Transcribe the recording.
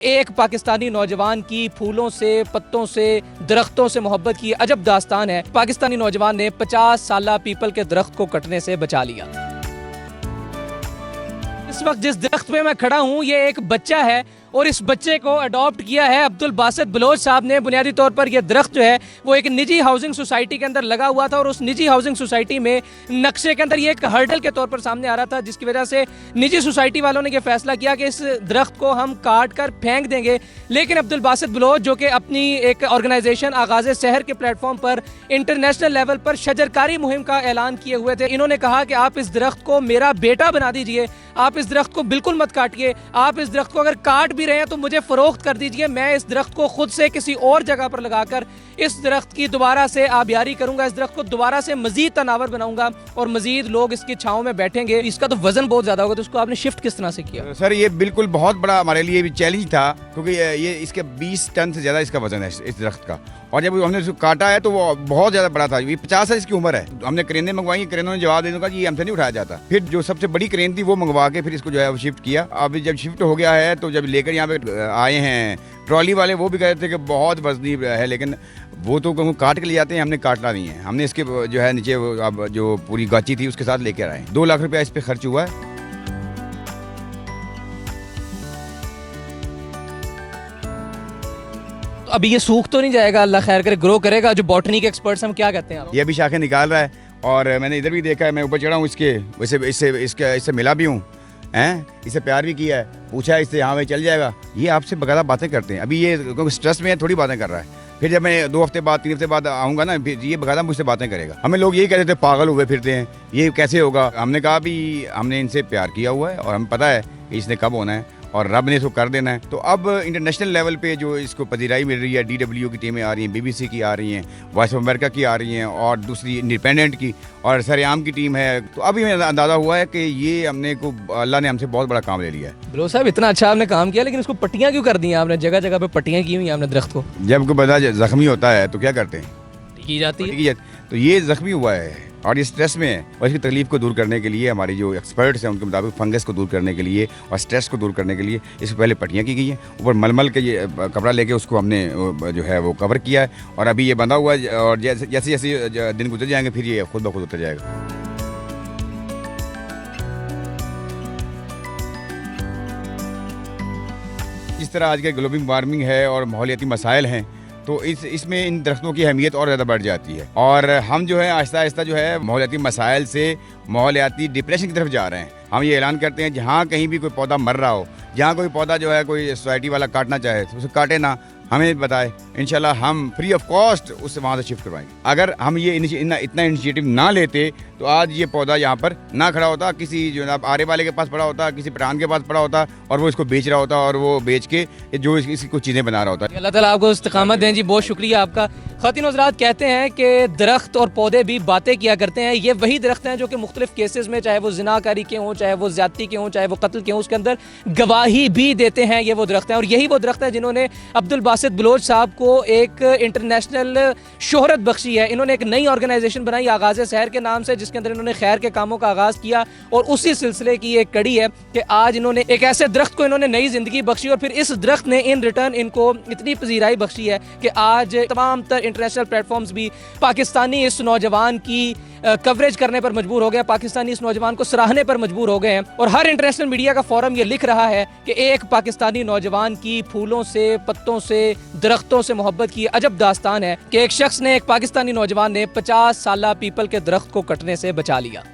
एक पाकिस्तानी नौजवान की फूलों से, पत्तों से, दरख्तों से मोहब्बत की अजब दास्तान है। पाकिस्तानी नौजवान ने 50 साला पीपल के दरख्त को कटने से बचा लिया। इस वक्त जिस दरख्त पे मैं खड़ा हूँ ये एक बच्चा है और इस बच्चे को अडॉप्ट किया है अब्दुल बासित बलोच साहब ने। बुनियादी तौर पर यह दरख्त जो है वो एक निजी हाउसिंग सोसाइटी के अंदर लगा हुआ था और उस निजी हाउसिंग सोसाइटी में नक्शे के अंदर ये एक हर्डल के तौर पर सामने आ रहा था, जिसकी वजह से निजी सोसाइटी वालों ने यह फैसला किया कि इस दरख्त को हम काट कर फेंक देंगे। लेकिन अब्दुल बासित बलोच जो कि अपनी एक ऑर्गेनाइजेशन आगाज़े शहर के प्लेटफॉर्म पर इंटरनेशनल लेवल पर शजरकारी मुहिम का ऐलान किए हुए थे। इन्होंने कहा कि आप इस दरख्त को मेरा बेटा बना दीजिए, आप इस दरख्त को बिल्कुल मत काटिए, आप इस दरख्त को अगर काट भी रहे हैं तो मुझे फरोख्त कर दीजिए, मैं इस दरख्त को खुद से किसी और जगह पर लगाकर इस दरख्त की दोबारा से आबियारी करूंगा, इस दरख्त को दोबारा से मजीद तनावर बनाऊंगा और मजीद लोग इसकी छांव में बैठेंगे। इसका तो वजन बहुत ज्यादा होगा, तो उसको आपने शिफ्ट किस तरह से किया? सर ये बिल्कुल बहुत बड़ा हमारे लिए भी चैलेंज था, क्योंकि ये इसके 20 टन से ज़्यादा इसका वजन है इस दरख्त का। और जब हमने इसको काटा है तो वो बहुत ज़्यादा बड़ा था। ये 50 साल इसकी उम्र है। हमने क्रेनें मंगवाई, क्रेनों ने जवाब देने का ये हमसे नहीं उठाया जाता। फिर जो सबसे बड़ी क्रेन थी वो मंगवा के फिर इसको जो है वो शिफ्ट किया। अभी जब शिफ्ट हो गया है तो जब लेकर यहाँ पे आए हैं ट्रॉली वाले, वो भी कह रहे थे कि बहुत वजनी है, लेकिन वो तो काट के ले जाते हैं, हमने काटना नहीं है। हमने इसके जो है नीचे अब जो पूरी गाची थी उसके साथ लेकर आए। 2 लाख रुपया इस पर खर्च हुआ है। अभी ये सूख तो नहीं जाएगा? अल्लाह खैर करे, ग्रो करेगा। जो बॉटनी के एक्सपर्ट्स हम क्या कहते हैं? ये अभी शाखें निकाल रहा है और मैंने इधर भी देखा है, मैं ऊपर चढ़ा हूँ इसके, इससे मिला भी हूँ, हैं, इससे प्यार भी किया है, पूछा है इससे, हाँ भाई चल जाएगा। ये आपसे बकायदा बातें करते हैं। अभी ये क्योंकि स्ट्रेस में थोड़ी बातें कर रहा है। फिर जब मैं 2 हफ्ते बाद 3 हफ्ते बाद आऊँगा ना, फिर ये बकायदा मुझसे बातें करेगा। हमें लोग यही कहते थे पागल हुए फिरते हैं, ये कैसे होगा। हमने कहा भी हमने इनसे प्यार किया हुआ है और हमें पता है कि इसने कब होना है और रब ने इसको कर देना है। तो अब इंटरनेशनल लेवल पे जो इसको पजीराई मिल रही है, DW की टीमें आ रही हैं, BBC की आ रही हैं, वॉइस ऑफ अमेरिका की आ रही हैं और दूसरी इंडिपेंडेंट की और सरेआम की टीम है। तो अभी हमें अंदाज़ा हुआ है कि ये अल्लाह ने हमसे बहुत बड़ा काम ले लिया है। बलोच साहब इतना अच्छा आपने काम किया, लेकिन इसको पट्टियाँ क्यों कर दी हैं आपने? जगह जगह पे पट्टियाँ की हुई हैं आपने दरख्त को। जब कोई बंदा जख्मी होता है तो क्या करते हैं? की जाती है। तो ये जख्मी हुआ है और ये स्ट्रेस में है और इसकी तकलीफ को दूर करने के लिए हमारी जो एक्सपर्ट्स हैं उनके मुताबिक फंगस को दूर करने के लिए और स्ट्रेस को दूर करने के लिए इससे पहले पट्टियाँ की गई हैं। ऊपर मलमल के ये कपड़ा लेके उसको हमने जो है वो कवर किया है और अभी ये बंधा हुआ है और जैसे जैसे दिन गुजर जाएंगे फिर ये खुद ब खुद उतर जाएगा। जिस तरह आज के ग्लोबल वार्मिंग है और माहौलियाती मसाइल हैं, तो इसमें इन दरख्तों की अहमियत और ज़्यादा बढ़ जाती है और हम जो है आहिस्ता आहिस्ता जो है माहौलियाती मसाइल से माहौलियाती डिप्रेशन की तरफ जा रहे हैं। हम ये ऐलान करते हैं जहाँ कहीं भी कोई पौधा मर रहा हो, जहाँ कोई पौधा जो है कोई सोसाइटी वाला काटना चाहे तो उसे काटे ना, हमें बताए, इंशाल्लाह हम फ्री ऑफ कॉस्ट उससे वहाँ से शिफ्ट करवाएंगे। अगर हम ये इतना इनिशिएटिव ना लेते तो आज ये पौधा यहाँ पर ना खड़ा होता, किसी जो है आरे वाले के पास पड़ा होता, किसी पठान के पास पड़ा होता और वो इसको बेच रहा होता और वो बेच के जो इसकी कुछ चीज़ें बना रहा होता। अल्लाह ताला आपको इस्तिकामत दें जी, बहुत शुक्रिया आपका। ख़वातीन हज़रात कहते हैं कि दरख्त और पौधे भी बातें किया करते हैं। ये वही दरख्त हैं जो कि मुख्तलिफ केसेस में, चाहे वो ज़िनाकारी के हों, चाहे वो ज़्यादती के हों, चाहे वो कत्ल के हों, उसके अंदर गवाही भी देते हैं। ये वो दरख्त हैं और यही वो दरख्त है जिन्होंने अब्दुल बासित बलोच साहब को एक इंटरनेशनल शोहरत बख्शी है। इन्होंने एक नई ऑर्गेनाइजेशन बनाई आगाज़े शहर के नाम से, जिसके अंदर इन्होंने खैर के कामों का आगाज़ किया और उसी सिलसिले की एक कड़ी है कि आज इन्होंने एक ऐसे दरख्त को इन्होंने नई ज़िंदगी बख्शी और फिर इस दरख्त ने इन रिटर्न इनको इतनी पजीराई बख्शी है कि आज तमाम तर इंटरनेशनल प्लेटफॉर्म्स भी पाकिस्तानी इस नौजवान की कवरेज करने पर मजबूर हो गए, पाकिस्तानी इस नौजवान को सराहने पर मजबूर हो गए हैं और हर इंटरनेशनल मीडिया का फोरम ये लिख रहा है कि एक पाकिस्तानी नौजवान की फूलों से, पत्तों से, दरख्तों से मोहब्बत की अजब दास्तान है कि एक शख्स ने, एक पाकिस्तानी नौजवान ने 50 साला पीपल के दरख्त को कटने से बचा लिया।